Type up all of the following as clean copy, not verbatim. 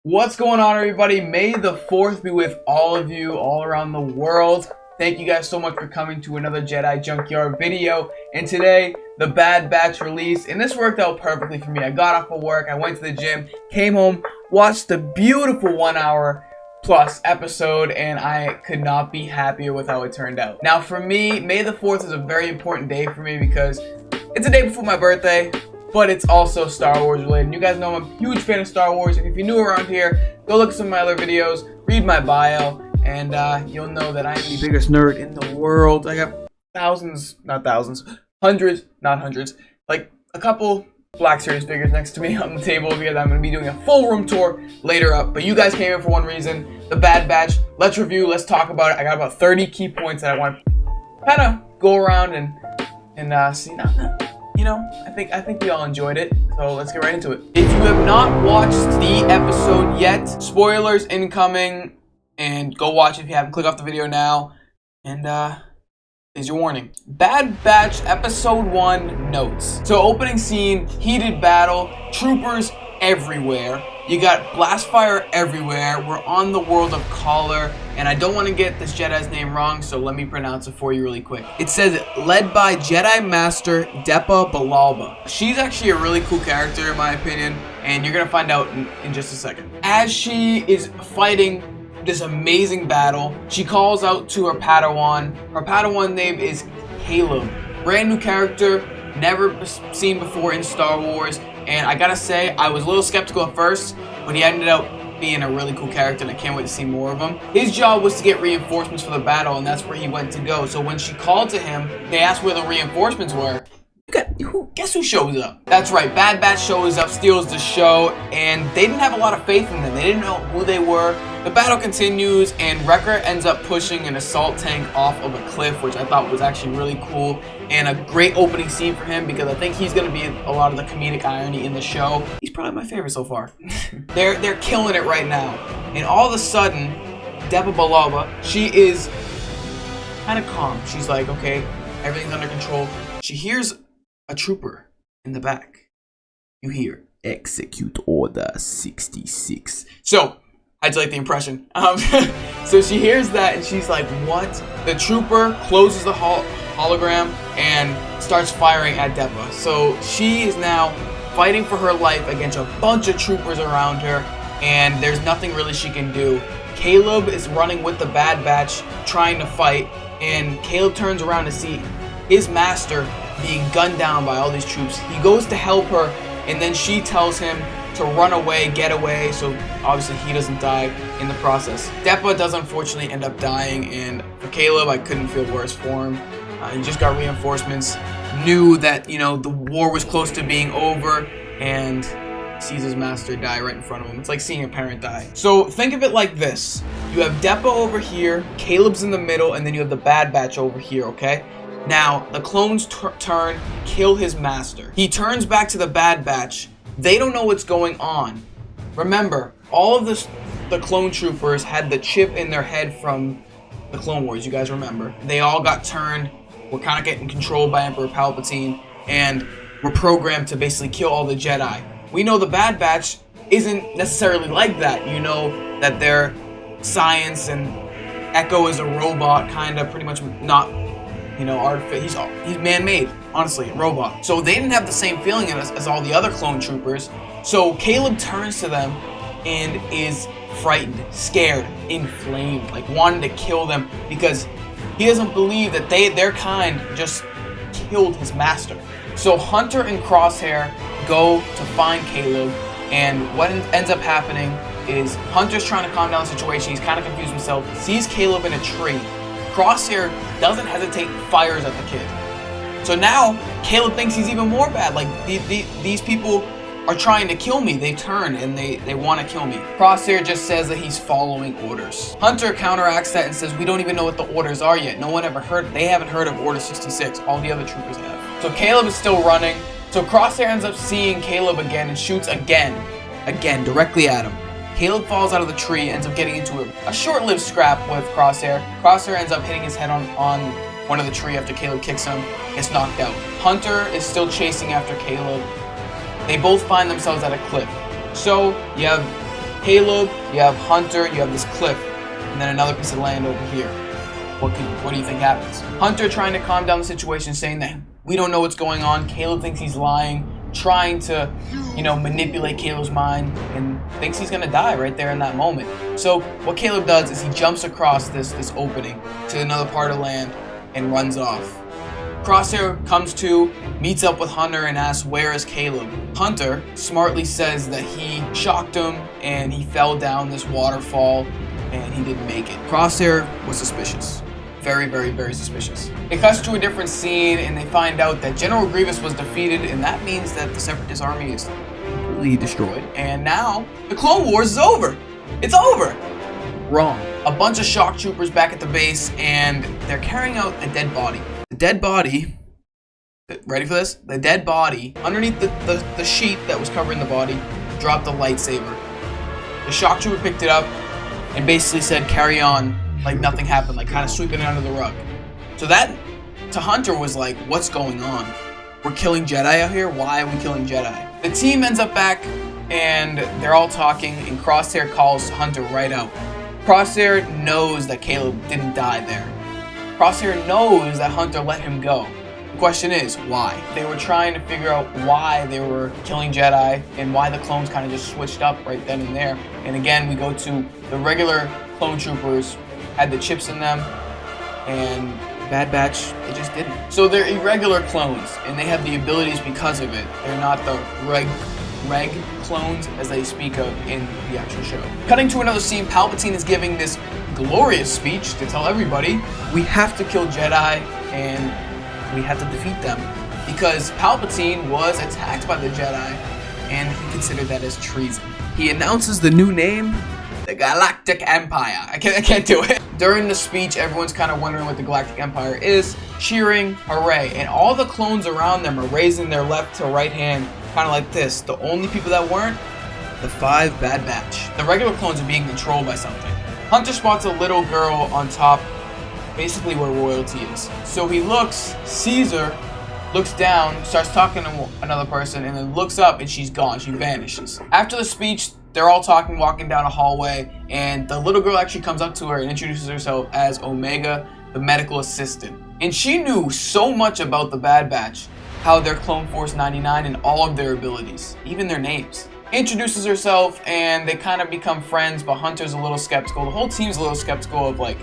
What's going on, everybody? May the 4th be with all of you all around the world. Thank you guys so much for coming to another Jedi Junkyard video. And today, the Bad Batch release. And this worked out perfectly for me. I got off of work, I went to the gym, came home, watched the beautiful 1 hour plus episode, and I could not be happier with how it turned out. Now for me, May the 4th is a very important day for me because it's a day before my birthday, but it's also Star Wars related. You guys know I'm a huge fan of Star Wars, and if you're new around here, go look at some of my other videos, read my bio, and you'll know that I'm the biggest nerd in the world. I got hundreds, not hundreds, like a couple Black Series figures next to me on the table over here that I'm going to be doing a full room tour later up. But you guys came in for one reason, the Bad Batch. Let's review, let's talk about it. I got about 30 key points that I want to kind of go around and see. You know, I think we all enjoyed it, so let's get right into it. If you have not watched the episode yet, spoilers incoming, and go watch it if you haven't. Click off the video now, and is your warning. Bad Batch Episode 1 notes. So opening scene, heated battle, troopers everywhere. You got blast fire everywhere. We're on the world of Collar, and I don't want to get this Jedi's name wrong, so let me pronounce it for you really quick. It says, led by Jedi Master Depa Billaba. She's actually a really cool character in my opinion, and you're going to find out in just a second. As she is fighting this amazing battle, she calls out to her Padawan. Her Padawan name is Caleb. Brand new character, never seen before in Star Wars. And I gotta say, I was a little skeptical at first, but he ended up being a really cool character, and I can't wait to see more of him. His job was to get reinforcements for the battle, and that's where he went to go. So when she called to him, they asked where the reinforcements were. Guess who shows up? That's right, Bad Batch shows up, steals the show, and they didn't have a lot of faith in them. They didn't know who they were. The battle continues, and Wrecker ends up pushing an assault tank off of a cliff, which I thought was actually really cool, and a great opening scene for him because I think he's going to be a lot of the comedic irony in the show. He's probably my favorite so far. They're killing it right now, and all of a sudden, Depa Billaba, she is kind of calm. She's like, okay, everything's under control. She hears a trooper in the back. You hear, execute order 66. So, how'd you like the impression? So she hears that and she's like, what? The trooper closes the hologram and starts firing at Depa. So she is now fighting for her life against a bunch of troopers around her, and there's nothing really she can do. Caleb is running with the Bad Batch trying to fight, and Caleb turns around to see his master being gunned down by all these troops. He goes to help her, and then she tells him to run away, get away, so obviously he doesn't die in the process. Depa does unfortunately end up dying, and for Caleb, I couldn't feel worse for him. He just got reinforcements, knew that, you know, the war was close to being over, and sees his master die right in front of him. It's like seeing a parent die. So think of it like this. You have Depa over here, Caleb's in the middle, and then you have the Bad Batch over here, okay? Now, the clones turn, kill his master. He turns back to the Bad Batch. They don't know what's going on. Remember, all of the clone troopers had the chip in their head from the Clone Wars, you guys remember. They all got turned, were kind of getting controlled by Emperor Palpatine, and were programmed to basically kill all the Jedi. We know the Bad Batch isn't necessarily like that. You know that they're science, and Echo is a robot, kind of pretty much not, you know, artificial. He's man-made, honestly, a robot. So they didn't have the same feeling as all the other clone troopers. So Caleb turns to them and is frightened, scared, inflamed, like wanting to kill them because he doesn't believe that their kind just killed his master. So Hunter and Crosshair go to find Caleb, and what ends up happening is Hunter's trying to calm down the situation. He's kind of confused himself, sees Caleb in a tree. Crosshair doesn't hesitate, fires at the kid. So now Caleb thinks he's even more bad. Like these people are trying to kill me. They turn and they want to kill me. Crosshair just says that he's following orders. Hunter counteracts that and says we don't even know what the orders are yet. No one ever heard. They haven't heard of Order 66. All the other troopers have. So Caleb is still running. So Crosshair ends up seeing Caleb again and shoots again, directly at him. Caleb falls out of the tree, ends up getting into a short-lived scrap with Crosshair. Crosshair ends up hitting his head on one of the tree after Caleb kicks him, gets knocked out. Hunter is still chasing after Caleb. They both find themselves at a cliff. So you have Caleb, you have Hunter, you have this cliff, and then another piece of land over here. What do you think happens? Hunter trying to calm down the situation, saying that we don't know what's going on. Caleb thinks he's lying, trying to, manipulate Caleb's mind, and thinks he's gonna die right there in that moment. So what Caleb does is he jumps across this opening to another part of land and runs off. Crosshair comes to, meets up with Hunter and asks, where is Caleb? Hunter smartly says that he shocked him and he fell down this waterfall and he didn't make it. Crosshair was suspicious. Very, very, very suspicious. It cuts to a different scene and they find out that General Grievous was defeated, and that means that the Separatist army is completely destroyed. And now the Clone Wars is over. It's over. Wrong. A bunch of shock troopers back at the base and they're carrying out a dead body. The dead body, ready for this? The dead body, underneath the sheet that was covering the body, dropped a lightsaber. The shock trooper picked it up and basically said, carry on, like nothing happened, like kind of sweeping it under the rug. So that, to Hunter, was like, what's going on? We're killing Jedi out here? Why are we killing Jedi? The team ends up back and they're all talking and Crosshair calls Hunter right out. Crosshair knows that Caleb didn't die there. Crosshair knows that Hunter let him go. The question is, why? They were trying to figure out why they were killing Jedi and why the clones kind of just switched up right then and there. And again, we go to the regular clone troopers had the chips in them, and Bad Batch, they just didn't. So they're irregular clones, and they have the abilities because of it. They're not the reg clones as they speak of in the actual show. Cutting to another scene, Palpatine is giving this glorious speech to tell everybody we have to kill Jedi and we have to defeat them because Palpatine was attacked by the Jedi and he considered that as treason. He announces the new name, the Galactic Empire. I can't do it. During the speech, everyone's kind of wondering what the Galactic Empire is, cheering, hooray, and all the clones around them are raising their left to right hand, kind of like this. The only people that weren't, the 5 Bad Batch. The regular clones are being controlled by something. Hunter spots a little girl on top, basically where royalty is. So he looks, sees her, looks down, starts talking to another person, and then looks up and she's gone, she vanishes. After the speech, they're all talking, walking down a hallway, and the little girl actually comes up to her and introduces herself as Omega, the medical assistant. And she knew so much about the Bad Batch, how they're Clone Force 99 and all of their abilities, even their names. Introduces herself and they kind of become friends, but Hunter's a little skeptical. The whole team's a little skeptical of like,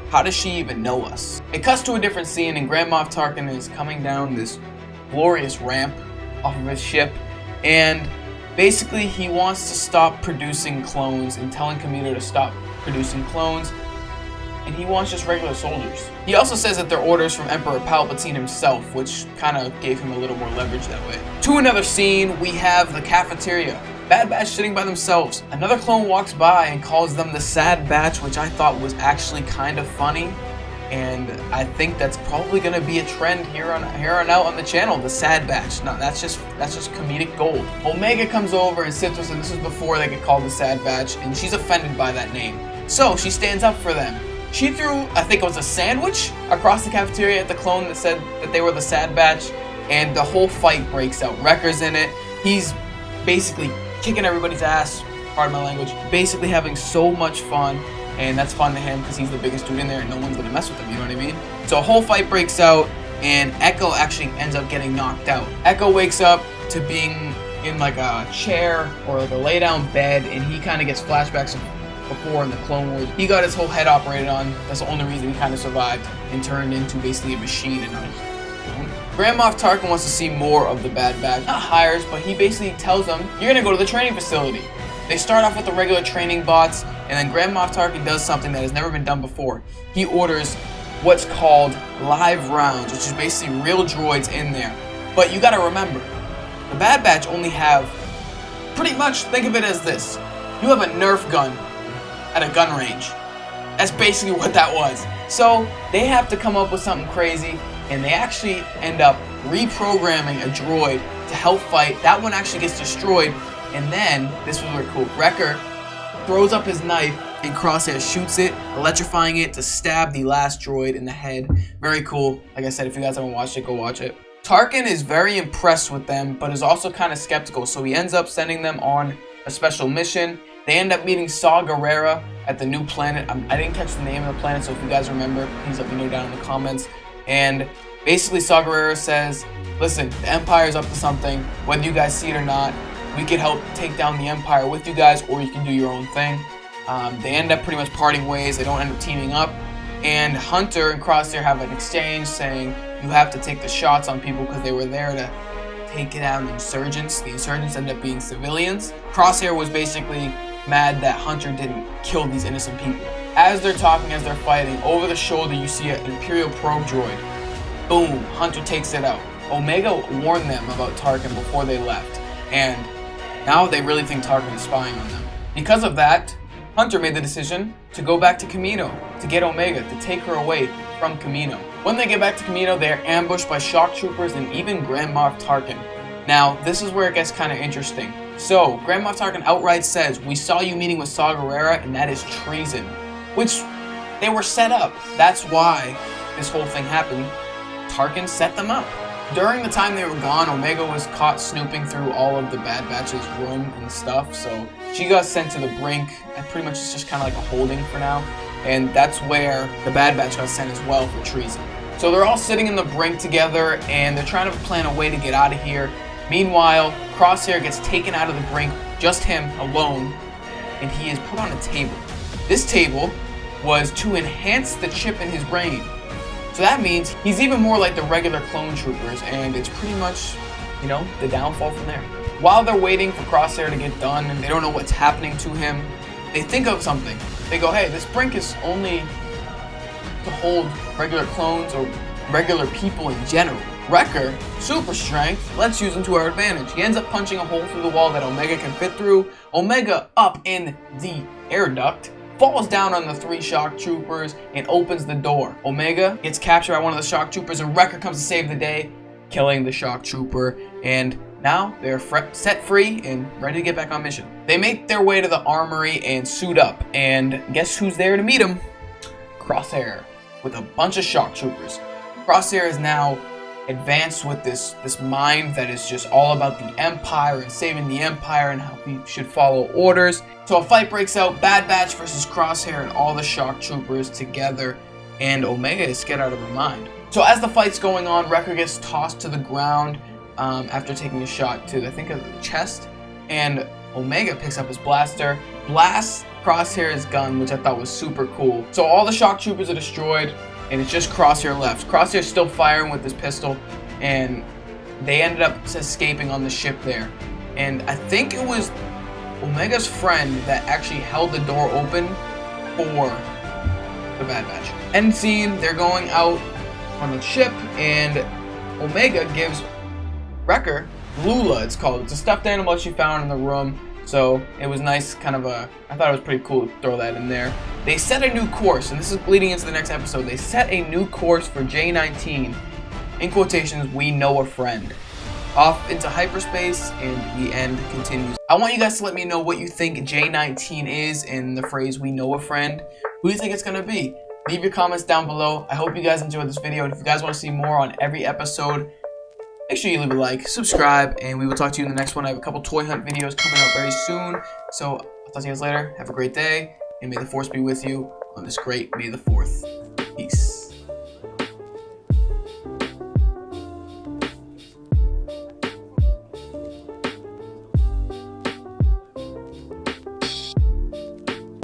how does she even know us? It cuts to a different scene and Grand Moff Tarkin is coming down this glorious ramp off of his ship, and basically he wants to stop producing clones and telling Kamino to stop producing clones, and he wants just regular soldiers. He also says that they're orders from Emperor Palpatine himself, which kind of gave him a little more leverage that way. To another scene, we have the cafeteria. Bad Batch sitting by themselves. Another clone walks by and calls them the Sad Batch, which I thought was actually kind of funny. And I think that's probably going to be a trend here on out on the channel, the Sad Batch. No, that's just comedic gold. Omega comes over and sits with them. This was before they get called the Sad Batch, and she's offended by that name. So she stands up for them. She threw, I think it was a sandwich, across the cafeteria at the clone that said that they were the Sad Batch, and the whole fight breaks out. Wrecker's in it. He's basically kicking everybody's ass, pardon my language, basically having so much fun, and that's fun to him because he's the biggest dude in there and no one's gonna mess with him, you know what I mean? So a whole fight breaks out, and Echo actually ends up getting knocked out. Echo wakes up to being in like a chair or like a lay down bed, and he kind of gets flashbacks of before in the Clone Wars. He got his whole head operated on. That's the only reason he kind of survived and turned into basically a machine and not a clone. Grand Moff Tarkin wants to see more of the Bad Batch. Not hires, but he basically tells them, you're gonna go to the training facility. They start off with the regular training bots, and then Grand Moff Tarkin does something that has never been done before. He orders what's called live rounds, which is basically real droids in there. But you gotta remember, the Bad Batch only have, pretty much, think of it as this. You have a Nerf gun at a gun range. That's basically what that was. So they have to come up with something crazy, and they actually end up reprogramming a droid to help fight. That one actually gets destroyed, and then, this was really cool, Wrecker throws up his knife and Crosshair shoots it, electrifying it to stab the last droid in the head. Very cool. Like I said, if you guys haven't watched it, go watch it. Tarkin is very impressed with them, but is also kind of skeptical, so he ends up sending them on a special mission, They end up meeting Saw Gerrera at the new planet. I didn't catch the name of the planet, so if you guys remember, please let me know down in the comments. And basically Saw Gerrera says, listen, the Empire's up to something, whether you guys see it or not. We could help take down the Empire with you guys, or you can do your own thing. They end up pretty much parting ways. They don't end up teaming up. And Hunter and Crosshair have an exchange saying you have to take the shots on people because they were there to take down insurgents. The insurgents end up being civilians. Crosshair was basically mad that Hunter didn't kill these innocent people. As they're talking, as they're fighting, over the shoulder you see an Imperial probe droid. Boom, Hunter takes it out. Omega warned them about Tarkin before they left, and now they really think Tarkin is spying on them. Because of that, Hunter made the decision to go back to Kamino to get Omega, to take her away from Kamino. When they get back to Kamino, they are ambushed by shock troopers and even Grand Moff Tarkin. Now, this is where it gets kind of interesting. So, Grand Moff Tarkin outright says, we saw you meeting with Saw Gerrera, and that is treason. Which, they were set up. That's why this whole thing happened. Tarkin set them up. During the time they were gone, Omega was caught snooping through all of the Bad Batch's room and stuff, so she got sent to the brink, and pretty much it's just kind of like a holding for now, and that's where the Bad Batch got sent as well for treason. So they're all sitting in the brink together, and they're trying to plan a way to get out of here. Meanwhile, Crosshair gets taken out of the brink, just him, alone, and he is put on a table. This table was to enhance the chip in his brain. So that means he's even more like the regular clone troopers, and it's pretty much, you know, the downfall from there. While they're waiting for Crosshair to get done and they don't know what's happening to him, they think of something. They go, hey, this brink is only to hold regular clones or regular people in general. Wrecker, super strength, let's use him to our advantage. He ends up punching a hole through the wall that Omega can fit through. Omega, up in the air duct, falls down on the 3 shock troopers and opens the door. Omega gets captured by one of the shock troopers, and Wrecker comes to save the day, killing the shock trooper, and now they're set free and ready to get back on mission. They make their way to the armory and suit up, and guess who's there to meet them? Crosshair, with a bunch of shock troopers. Crosshair is now advanced with this mind that is just all about the Empire and saving the Empire and how we should follow orders. So a fight breaks out, Bad Batch versus Crosshair and all the shock troopers together, and Omega is scared out of her mind. So as the fight's going on, Wrecker gets tossed to the ground after taking a shot to, I think, the chest, and Omega picks up his blaster, blasts Crosshair's gun, which I thought was super cool. So all the shock troopers are destroyed, and it's just Crosshair left. Crosshair's still firing with his pistol, and they ended up escaping on the ship there. And I think it was Omega's friend that actually held the door open for the Bad Batch. End scene, they're going out on the ship, and Omega gives Wrecker Lula, it's called. It's a stuffed animal she found in the room. So it was nice, kind of I thought it was pretty cool to throw that in there. They set a new course, and this is leading into the next episode. They set a new course for J-19. In quotations, we know a friend. Off into hyperspace, and the end continues. I want you guys to let me know what you think J-19 is in the phrase, we know a friend. Who do you think it's going to be? Leave your comments down below. I hope you guys enjoyed this video, and if you guys want to see more on every episode, make sure you leave a like, subscribe, and we will talk to you in the next one. I have a couple toy hunt videos coming out very soon. So I'll talk to you guys later. Have a great day, and may the Force be with you on this great May the 4th.